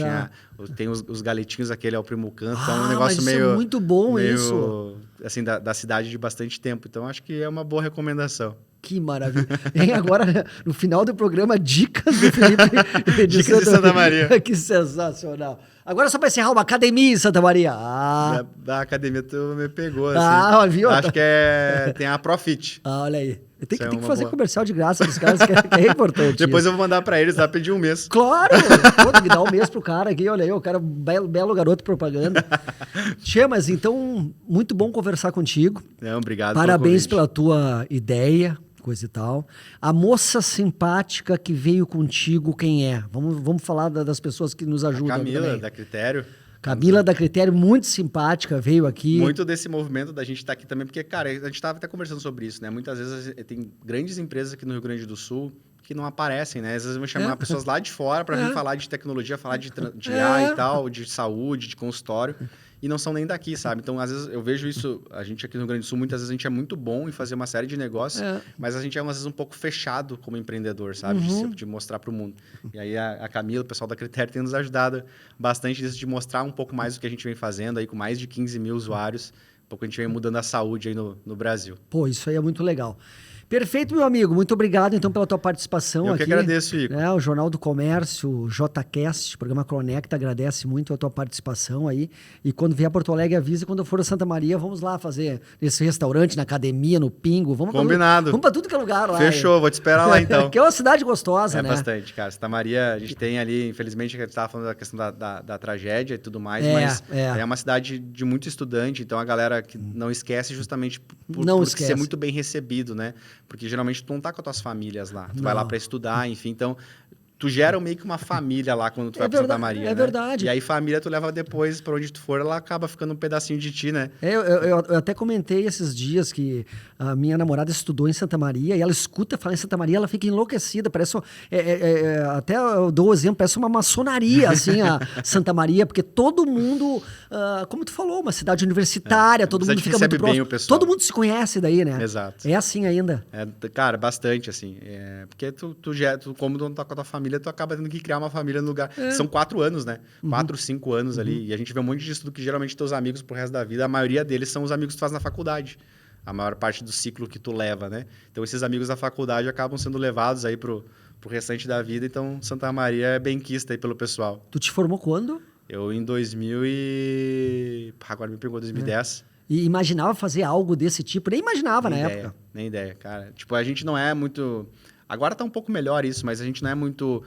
A: tem os galetinhos, aquele é o Primo Canto, é um negócio meio...
B: é muito bom isso.
A: Assim, da cidade de bastante tempo. Então, acho que é uma boa recomendação.
B: Que maravilha. E agora, no final do programa, dicas do Felipe.
A: Dicas de Santa Maria.
B: Que sensacional. Agora só para encerrar, uma academia em Santa Maria.
A: Da academia tu me pegou, assim.
B: Viu?
A: Acho que tem a Profit.
B: Olha aí. Tem que fazer comercial de graça dos caras, que é importante.
A: Depois eu vou mandar pra eles, pedir um mês.
B: Claro! Tem que dar um mês pro cara aqui, olha aí, o cara, belo garoto propaganda. Tia, mas então, muito bom conversar contigo.
A: Obrigado.
B: Parabéns pela tua ideia, coisa e tal. A moça simpática que veio contigo, quem é? Vamos falar das pessoas que nos ajudam.
A: A Camila,
B: também.
A: da Critério.
B: Camila da Critério, muito simpática, veio aqui.
A: Muito desse movimento da gente estar aqui também, porque, cara, a gente estava até conversando sobre isso, né? Muitas vezes tem grandes empresas aqui no Rio Grande do Sul que não aparecem, né? Às vezes vão chamar pessoas lá de fora para vir falar de tecnologia, falar de IA e tal, de saúde, de consultório, e não são nem daqui, sabe? Então, às vezes, eu vejo isso, a gente aqui no Rio Grande do Sul, muitas vezes a gente é muito bom em fazer uma série de negócios, mas a gente é, às vezes, um pouco fechado como empreendedor, sabe? De mostrar para o mundo. E aí, a Camila, o pessoal da Critério, tem nos ajudado bastante nisso, de mostrar um pouco mais do que a gente vem fazendo aí, com mais de 15 mil usuários, um pouco a gente vem mudando a saúde aí no Brasil.
B: Pô, isso aí é muito legal. Perfeito, meu amigo. Muito obrigado, então, pela tua participação aqui.
A: Eu que agradeço, Igor.
B: O Jornal do Comércio, o JCast, programa Conecta, agradece muito a tua participação aí. E quando vier a Porto Alegre, avisa. Quando eu for a Santa Maria, vamos lá fazer nesse restaurante, na academia, no Pingo.
A: Combinado.
B: Vamos pra tudo que é lugar lá.
A: Fechou, vou te esperar lá, então.
B: Que é uma cidade gostosa, né?
A: É bastante, cara. Santa Maria, a gente tem ali, infelizmente, a gente estava falando da questão da tragédia e tudo mais, mas é uma cidade de muito estudante, então a galera que não esquece justamente por ser muito bem recebido, né? Porque geralmente tu não tá com as tuas famílias lá. Tu vai lá para estudar, enfim. Então, tu gera meio que uma família lá quando tu vai pra Santa Maria, né?
B: Verdade.
A: E aí família tu leva depois para onde tu for, ela acaba ficando um pedacinho de ti, né?
B: Eu até comentei esses dias que a minha namorada estudou em Santa Maria e ela escuta falar em Santa Maria, ela fica enlouquecida. Parece até eu dou o exemplo, parece uma maçonaria, assim, a Santa Maria, porque todo mundo, como tu falou, uma cidade universitária, todo mundo fica muito próximo. Todo mundo se conhece daí, né?
A: Exato.
B: É assim ainda.
A: Cara, bastante, assim. Porque tu como não tá com a tua família, tu acaba tendo que criar uma família no lugar. São 4 anos, né? 4, 5 anos ali. E a gente vê um monte de estudo que geralmente teus amigos pro resto da vida, a maioria deles são os amigos que tu faz na faculdade. A maior parte do ciclo que tu leva, né? Então, esses amigos da faculdade acabam sendo levados aí pro restante da vida. Então, Santa Maria é benquista aí pelo pessoal.
B: Tu te formou quando?
A: Eu em Agora me pegou 2010.
B: E imaginava fazer algo desse tipo? Nem imaginava na época.
A: Nem ideia, cara. Tipo, a gente não é muito... Agora tá um pouco melhor isso, mas a gente não é muito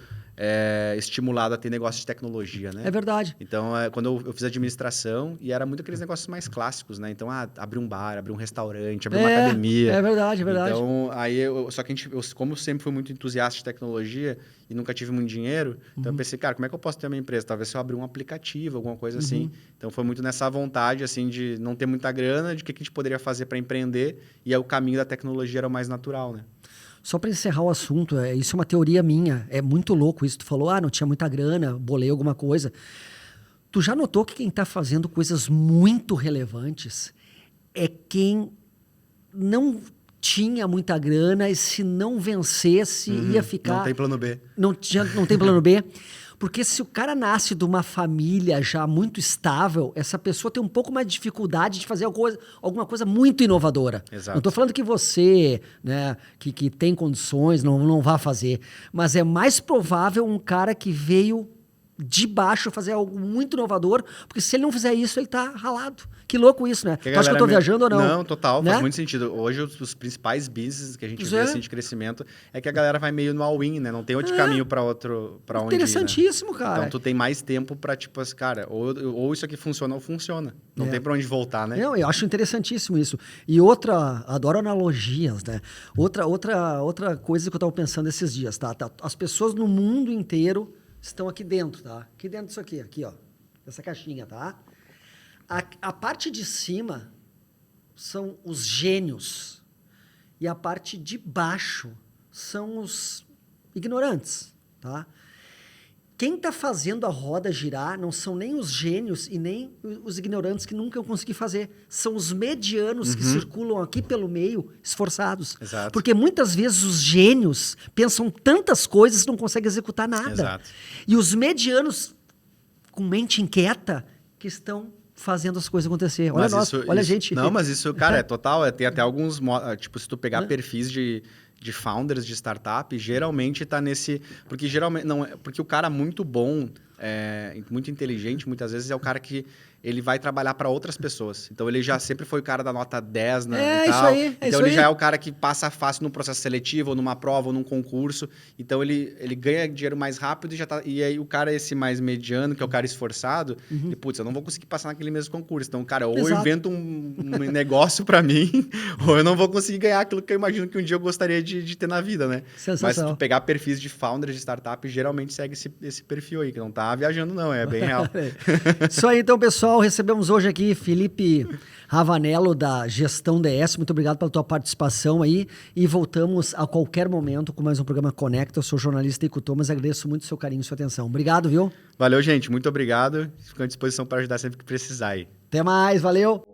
A: estimulado a ter negócio de tecnologia, né?
B: É verdade.
A: Então, quando eu fiz administração, e era muito aqueles negócios mais clássicos, né? Então, abrir um bar, abrir um restaurante, abrir uma academia.
B: É verdade, é verdade.
A: Então, aí só que como eu sempre fui muito entusiasta de tecnologia e nunca tive muito dinheiro, então eu pensei, cara, como é que eu posso ter uma empresa? Talvez se eu abrir um aplicativo, alguma coisa assim. Então, foi muito nessa vontade, assim, de não ter muita grana, de o que a gente poderia fazer para empreender, e aí o caminho da tecnologia era o mais natural, né?
B: Só para encerrar o assunto, isso é uma teoria minha. É muito louco isso. Tu falou, não tinha muita grana, bolei alguma coisa. Tu já notou que quem está fazendo coisas muito relevantes é quem não tinha muita grana e se não vencesse ia ficar...
A: Não tem plano B.
B: Não tem plano B. Porque se o cara nasce de uma família já muito estável, essa pessoa tem um pouco mais de dificuldade de fazer alguma coisa muito inovadora.
A: Exato.
B: Não estou falando que você, né, que tem condições, não vá fazer. Mas é mais provável um cara que veio de baixo fazer algo muito inovador, porque se ele não fizer isso, ele tá ralado. Que louco isso, né? Tu acha que eu tô viajando ou não?
A: Não, total,
B: né?
A: Faz muito sentido. Hoje, os principais business que a gente vê assim, de crescimento é que a galera vai meio no all-in, né? Não tem outro caminho para onde ir,
B: Interessantíssimo,
A: né?
B: cara.
A: Então, tu tem mais tempo para, tipo, cara, ou isso aqui funciona ou funciona. Não tem para onde voltar, né?
B: Não, eu acho interessantíssimo isso. E adoro analogias, né? Outra coisa que eu tava pensando esses dias, tá? As pessoas no mundo inteiro estão aqui dentro, tá? Aqui dentro disso aqui, ó. Dessa caixinha, tá? A parte de cima são os gênios e a parte de baixo são os ignorantes, tá? Quem está fazendo a roda girar não são nem os gênios e nem os ignorantes que nunca eu consegui fazer. São os medianos que circulam aqui pelo meio, esforçados.
A: Exato.
B: Porque muitas vezes os gênios pensam tantas coisas que não conseguem executar nada.
A: Exato.
B: E os medianos, com mente inquieta, que estão fazendo as coisas acontecer. Olha olha a gente.
A: Não, mas isso, cara, é total. Tem até alguns... Tipo, se tu pegar perfis de founders de startup, geralmente tá nesse... Porque geralmente... Não, porque o cara muito bom, muito inteligente, muitas vezes é o cara que ele vai trabalhar para outras pessoas. Então, ele já sempre foi o cara da nota 10, né?
B: Isso aí.
A: Então, ele já é o cara que passa fácil num processo seletivo, ou numa prova, ou num concurso. Então, ele ganha dinheiro mais rápido e aí o cara esse mais mediano, que é o cara esforçado, e, putz, eu não vou conseguir passar naquele mesmo concurso. Então, cara, ou eu invento um negócio para mim, ou eu não vou conseguir ganhar aquilo que eu imagino que um dia eu gostaria de ter na vida, né? Mas se tu pegar perfis de founders de startup, geralmente segue esse perfil aí, que não tá viajando não, é bem real.
B: Isso aí, então, pessoal. Recebemos hoje aqui Felipe Ravanello, da Gestão DS. Muito obrigado pela tua participação aí. E voltamos a qualquer momento com mais um programa Conecta. Eu sou jornalista Eico Thomas, agradeço muito o seu carinho e sua atenção. Obrigado, viu?
A: Valeu, gente. Muito obrigado. Fico à disposição para ajudar sempre que precisar aí.
B: Até mais. Valeu.